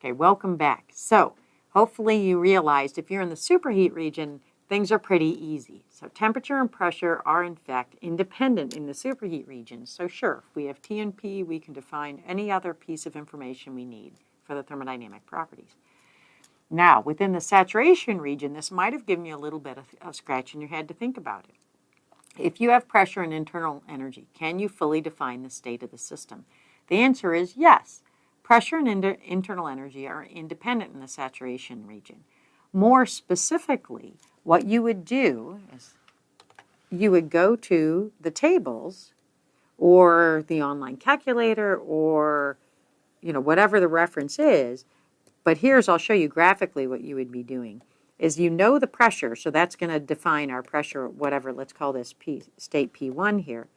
Okay, welcome back. So hopefully you realized if you're in the superheat region, things are pretty easy. So temperature and pressure are in fact independent in the superheat region. So sure, if we have T and P, we can define any other piece of information we need for the thermodynamic properties. Now, within the saturation region, this might have given you a little bit of scratch in your head to think about it. If you have pressure and internal energy, can you fully define the state of the system? The answer is yes. Pressure and internal energy are independent in the saturation region. More specifically, what you would do is you would go to the tables or the online calculator or whatever the reference is, but I'll show you graphically what you would be doing. Is the pressure, so that's going to define our pressure, whatever, let's call this state P1 here.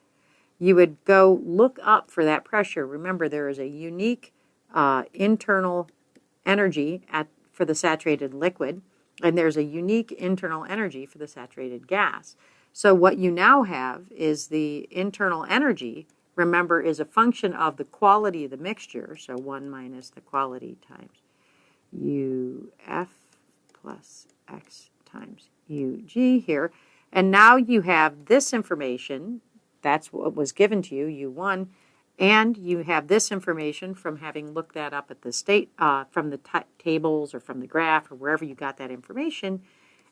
You would go look up for that pressure. Remember, there is a unique internal energy for the saturated liquid, and there's a unique internal energy for the saturated gas. So what you now have is the internal energy, remember, is a function of the quality of the mixture, so 1 minus the quality times UF plus X times UG here. And now you have this information, that's what was given to you, U1, and you have this information from having looked that up at the state, from the tables or from the graph or wherever you got that information,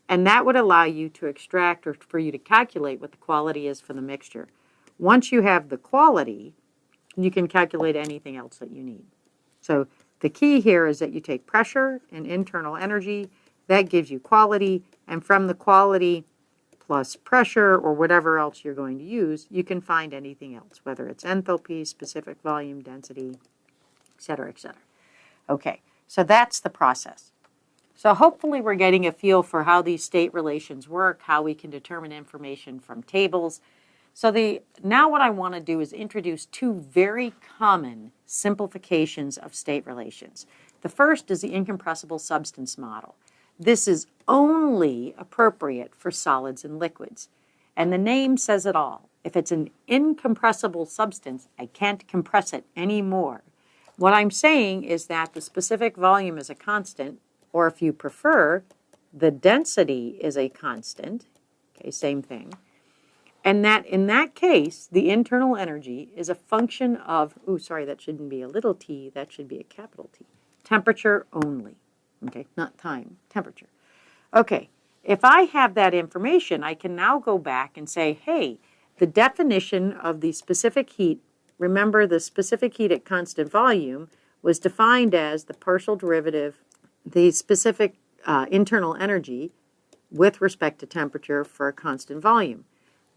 and that would allow you to extract or for you to calculate what the quality is for the mixture. Once you have the quality, you can calculate anything else that you need. So the key here is that you take pressure and internal energy, that gives you quality, and from the quality plus pressure or whatever else you're going to use, you can find anything else, whether it's enthalpy, specific volume, density, et cetera, et cetera. Okay, so that's the process. So hopefully we're getting a feel for how these state relations work, how we can determine information from tables. So now what I want to do is introduce two very common simplifications of state relations. The first is the incompressible substance model. This is only appropriate for solids and liquids. And the name says it all. If it's an incompressible substance, I can't compress it anymore. What I'm saying is that the specific volume is a constant, or if you prefer, the density is a constant. Okay, same thing. And that in that case, the internal energy is a function of, that shouldn't be a little t, that should be a capital T. Temperature only. Okay, not time, temperature. Okay, if I have that information, I can now go back and say, hey, the definition of the specific heat, remember the specific heat at constant volume was defined as the partial derivative, the specific internal energy with respect to temperature for a constant volume.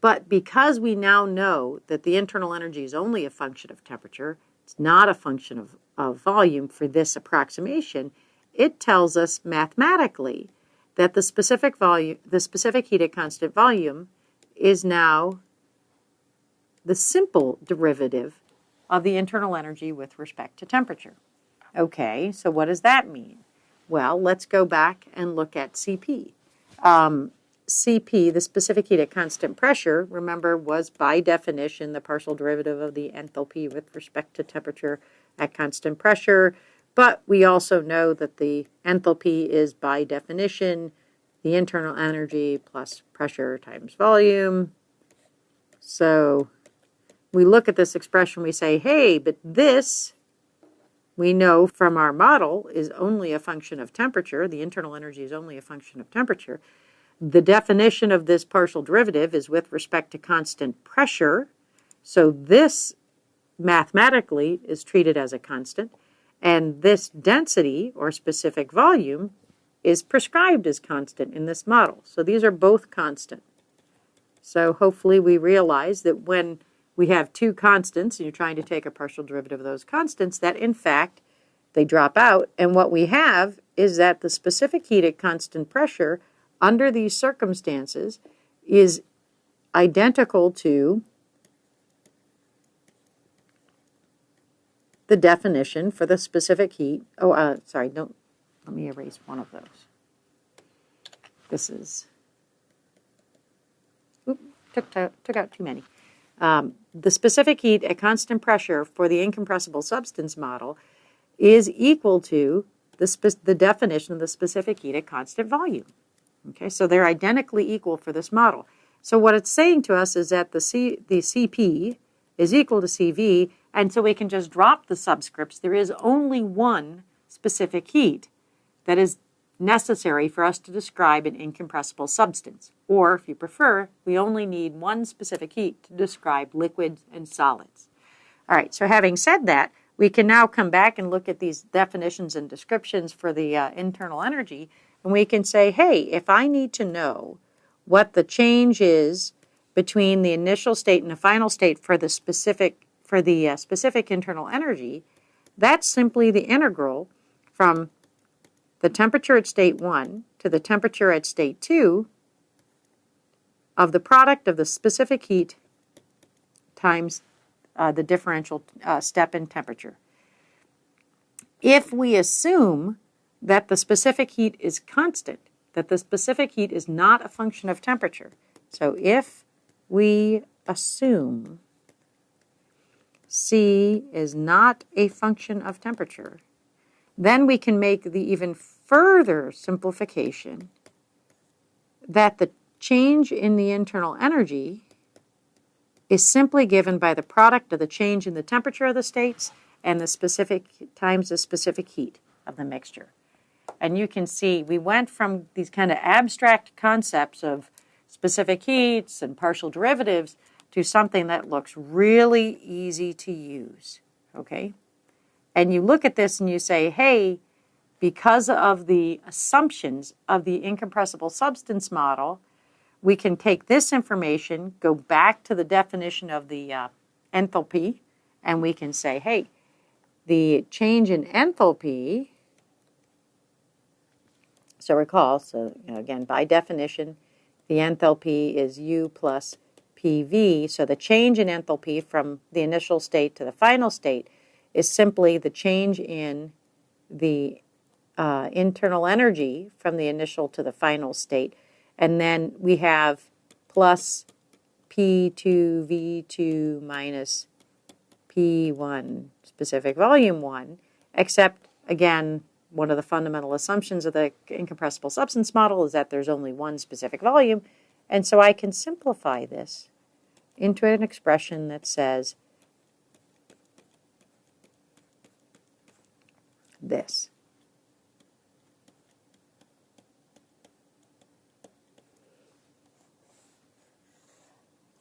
But because we now know that the internal energy is only a function of temperature, it's not a function of volume for this approximation, it tells us mathematically that the specific heat at constant volume is now the simple derivative of the internal energy with respect to temperature. Okay, so what does that mean? Well, let's go back and look at CP. CP, the specific heat at constant pressure, remember, was by definition the partial derivative of the enthalpy with respect to temperature at constant pressure. But we also know that the enthalpy is by definition the internal energy plus pressure times volume. So we look at this expression, we say, hey, but this, we know from our model, is only a function of temperature. The internal energy is only a function of temperature. The definition of this partial derivative is with respect to constant pressure. So this mathematically is treated as a constant. And this density, or specific volume, is prescribed as constant in this model. So these are both constant. So hopefully we realize that when we have two constants, and you're trying to take a partial derivative of those constants, that in fact they drop out. And what we have is that the specific heat at constant pressure under these circumstances is identical to the definition for the specific heat. Let me erase one of those. This is, took out too many. The specific heat at constant pressure for the incompressible substance model is equal to the definition of the specific heat at constant volume. Okay, so they're identically equal for this model. So what it's saying to us is that the Cp is equal to Cv, and so we can just drop the subscripts. There is only one specific heat that is necessary for us to describe an incompressible substance. Or, if you prefer, we only need one specific heat to describe liquids and solids. All right, so having said that, we can now come back and look at these definitions and descriptions for the internal energy, and we can say, hey, if I need to know what the change is between the initial state and the final state for the specific internal energy, that's simply the integral from the temperature at state 1 to the temperature at state 2 of the product of the specific heat times the differential step in temperature. If we assume that the specific heat is constant, that the specific heat is not a function of temperature, so if we assume C is not a function of temperature, then we can make the even further simplification that the change in the internal energy is simply given by the product of the change in the temperature of the states and the specific times the specific heat of the mixture. And you can see we went from these kind of abstract concepts of specific heats and partial derivatives to something that looks really easy to use, okay? And you look at this and you say, hey, because of the assumptions of the incompressible substance model, we can take this information, go back to the definition of the enthalpy, and we can say, hey, the change in enthalpy, so recall, again, by definition, the enthalpy is U plus PV, so the change in enthalpy from the initial state to the final state is simply the change in the internal energy from the initial to the final state. And then we have plus P2V2 minus P1 specific volume 1, except, again, one of the fundamental assumptions of the incompressible substance model is that there's only one specific volume. And so I can simplify this into an expression that says this.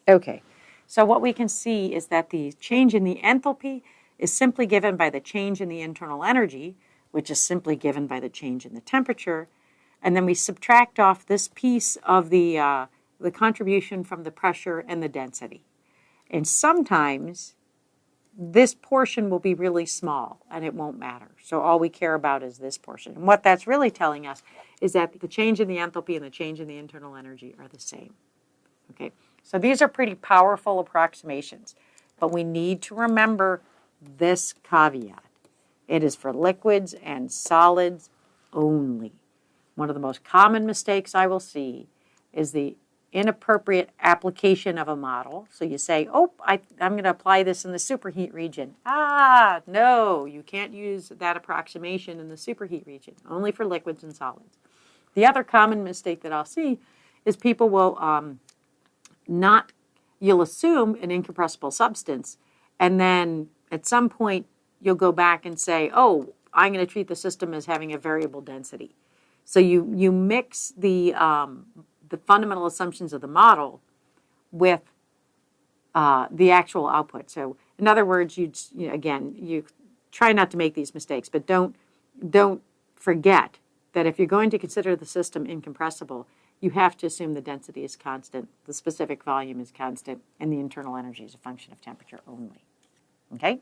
Okay, so what we can see is that the change in the enthalpy is simply given by the change in the internal energy, which is simply given by the change in the temperature, and then we subtract off this piece of the contribution from the pressure and the density. And sometimes this portion will be really small and it won't matter. So all we care about is this portion. And what that's really telling us is that the change in the enthalpy and the change in the internal energy are the same. Okay, so these are pretty powerful approximations, but we need to remember this caveat. It is for liquids and solids only. One of the most common mistakes I will see is the inappropriate application of a model. So you say, oh, I'm going to apply this in the superheat region. No, you can't use that approximation in the superheat region, only for liquids and solids. The other common mistake that I'll see is people will you'll assume an incompressible substance, and then at some point you'll go back and say, oh, I'm going to treat the system as having a variable density. So you mix the fundamental assumptions of the model with the actual output. So in other words, you try not to make these mistakes, but don't forget that if you're going to consider the system incompressible, you have to assume the density is constant, the specific volume is constant, and the internal energy is a function of temperature only. Okay?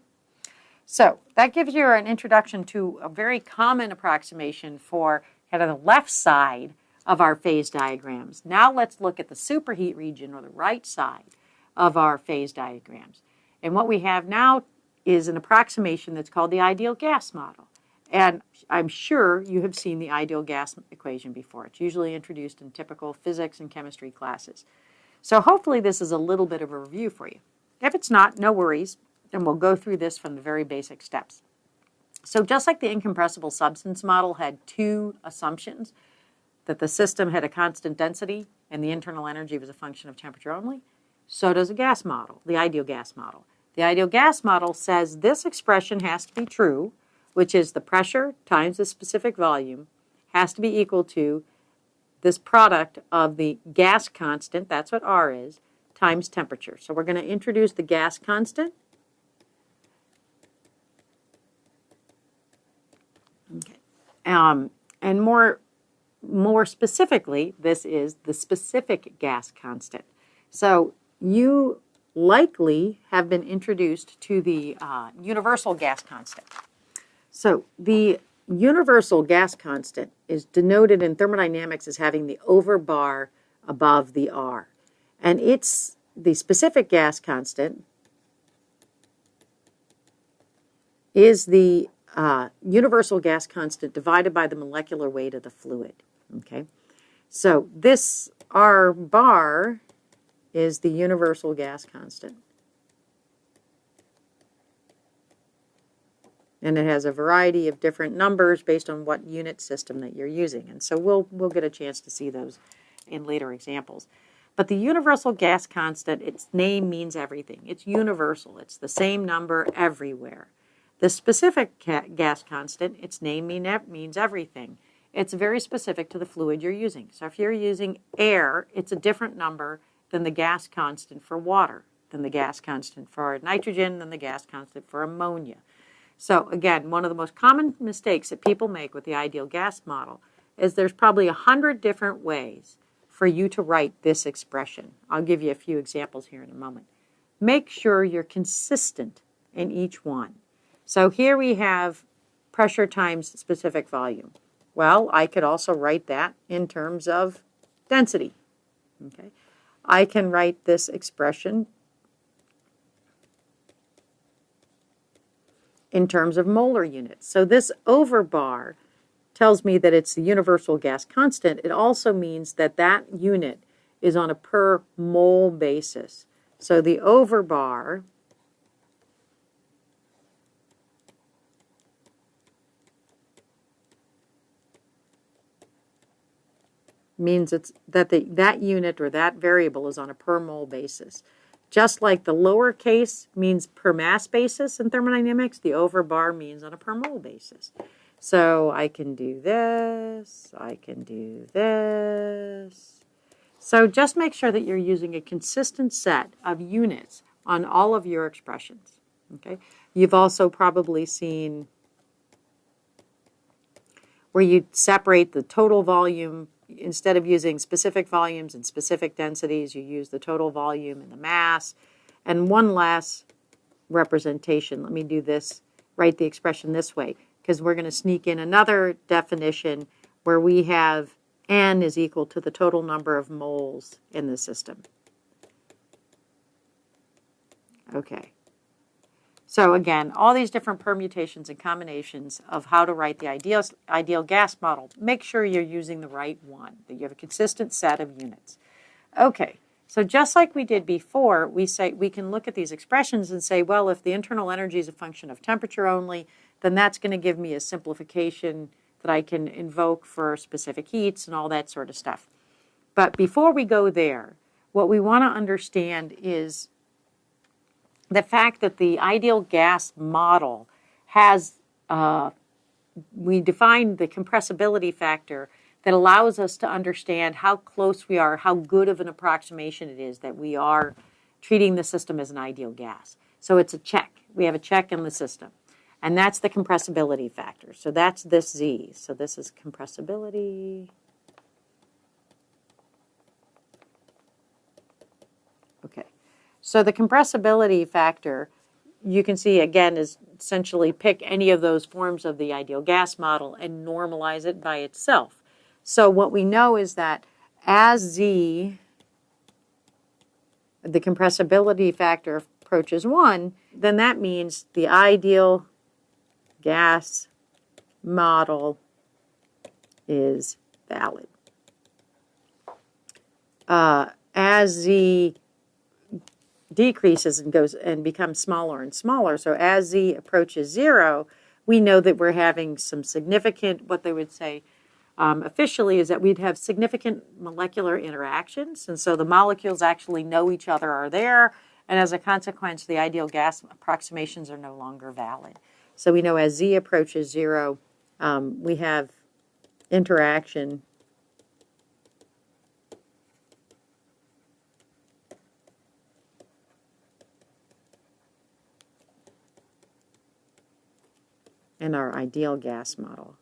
So that gives you an introduction to a very common approximation for kind of the left side of our phase diagrams. Now let's look at the superheat region, or the right side of our phase diagrams. And what we have now is an approximation that's called the ideal gas model. And I'm sure you have seen the ideal gas equation before. It's usually introduced in typical physics and chemistry classes. So hopefully this is a little bit of a review for you. If it's not, no worries, and we'll go through this from the very basic steps. So just like the incompressible substance model had two assumptions, that the system had a constant density and the internal energy was a function of temperature only, so does a gas model, the ideal gas model. The ideal gas model says this expression has to be true, which is the pressure times the specific volume has to be equal to this product of the gas constant, that's what R is, times temperature. So we're going to introduce the gas constant. Okay. And more specifically, this is the specific gas constant. So you likely have been introduced to the universal gas constant. So the universal gas constant is denoted in thermodynamics as having the over bar above the R. And it's the specific gas constant is the universal gas constant divided by the molecular weight of the fluid. Okay, so this R bar is the universal gas constant. And it has a variety of different numbers based on what unit system that you're using. And so we'll get a chance to see those in later examples. But the universal gas constant, its name means everything. It's universal. It's the same number everywhere. The specific gas constant, its name means everything. It's very specific to the fluid you're using. So if you're using air, it's a different number than the gas constant for water, than the gas constant for nitrogen, than the gas constant for ammonia. So again, one of the most common mistakes that people make with the ideal gas model is there's probably 100 different ways for you to write this expression. I'll give you a few examples here in a moment. Make sure you're consistent in each one. So here we have pressure times specific volume. Well, I could also write that in terms of density. Okay, I can write this expression in terms of molar units. So this over bar tells me that it's the universal gas constant. It also means that that unit is on a per mole basis. So the over bar means it's that that unit or that variable is on a per mole basis. Just like the lowercase means per mass basis in thermodynamics, the over bar means on a per mole basis. So I can do this, I can do this. So just make sure that you're using a consistent set of units on all of your expressions. Okay? You've also probably seen where you separate the total volume. Instead of using specific volumes and specific densities, you use the total volume and the mass. And one last representation. Let me do this, write the expression this way, because we're going to sneak in another definition where we have N is equal to the total number of moles in the system. Okay. So again, all these different permutations and combinations of how to write the ideal gas model, make sure you're using the right one, that you have a consistent set of units. Okay, so just like we did before, we can look at these expressions and say, well, if the internal energy is a function of temperature only, then that's going to give me a simplification that I can invoke for specific heats and all that sort of stuff. But before we go there, what we want to understand is the fact that the ideal gas model has, we defined the compressibility factor that allows us to understand how close we are, how good of an approximation it is that we are treating the system as an ideal gas. So it's a check. We have a check in the system. And that's the compressibility factor. So that's this Z. So this is compressibility. Okay. So the compressibility factor, you can see, again, is essentially pick any of those forms of the ideal gas model and normalize it by itself. So what we know is that as Z, the compressibility factor approaches 1, then that means the ideal gas model is valid. As Z decreases and goes and becomes smaller and smaller, so as Z approaches 0, we know that we're having some significant, what they would say officially is that we'd have significant molecular interactions. And so the molecules actually know each other are there. And as a consequence, the ideal gas approximations are no longer valid. So we know as Z approaches 0, we have interaction in our ideal gas model.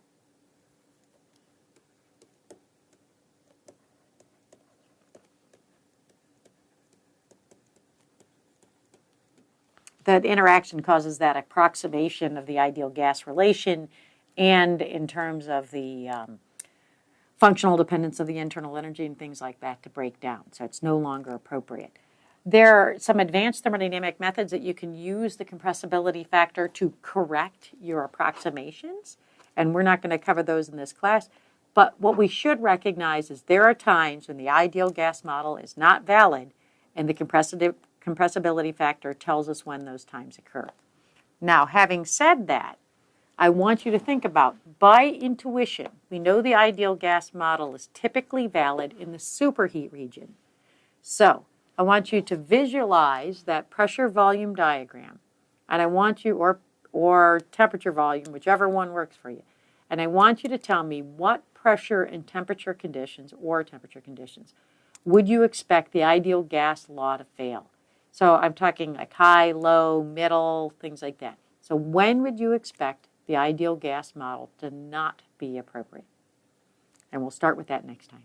That interaction causes that approximation of the ideal gas relation, and in terms of the functional dependence of the internal energy and things like that to break down. So it's no longer appropriate. There are some advanced thermodynamic methods that you can use the compressibility factor to correct your approximations, and we're not going to cover those in this class. But what we should recognize is there are times when the ideal gas model is not valid, and the compressibility factor tells us when those times occur. Now, having said that, I want you to think about, by intuition, we know the ideal gas model is typically valid in the superheat region. So I want you to visualize that pressure volume diagram, and I want you, or temperature volume, whichever one works for you, and I want you to tell me what pressure and temperature conditions, would you expect the ideal gas law to fail? So I'm talking like high, low, middle, things like that. So when would you expect the ideal gas model to not be appropriate? And we'll start with that next time.